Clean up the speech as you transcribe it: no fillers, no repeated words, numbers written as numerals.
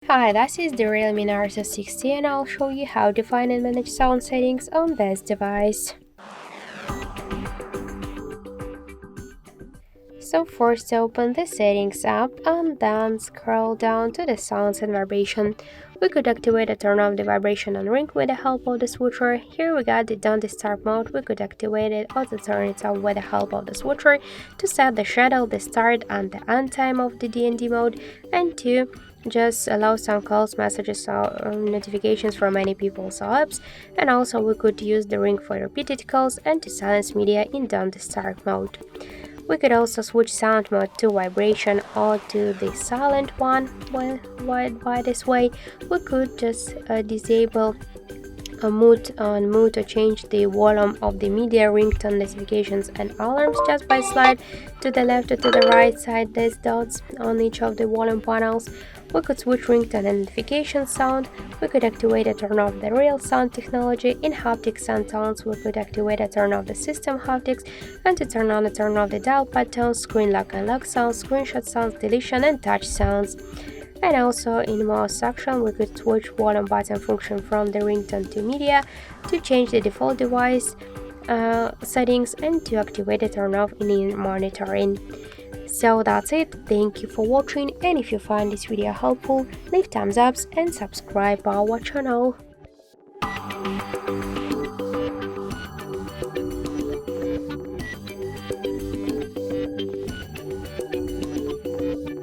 Hi, this is the Realme Narzo 60 and I'll show you how to find and manage sound settings on this device. So first open the settings app and then scroll down to the sounds and vibration. We could activate or turn off the vibration and ring with the help of the switcher. Here we got the don't disturb mode. We could activate it or to turn it off with the help of the switcher to set the shadow, the start and the end time of the D&D mode, and to just allow some calls, messages, or notifications from many people's apps. And also we could use the ring for repeated calls and to silence media in don't disturb mode. We could also switch sound mode to vibration or to the silent one. By this way, we could just disable a mute or change the volume of the media, ringtone, notifications and alarms just by slide to the left or to the right side these dots on each of the volume panels. We could switch ringtone and notification sound. We could activate or turn off the real sound technology. In haptics and tones, we could activate or turn off the system haptics, and to turn on or turn off the dial pad tones, screen lock and lock sounds, screenshot sounds, deletion and touch sounds. And also in mouse section, we could switch volume button function from the ringtone to media to change the default device settings and to activate or turn off in monitoring. So that's it. Thank you for watching, and if you find this video helpful, leave thumbs up and subscribe our channel.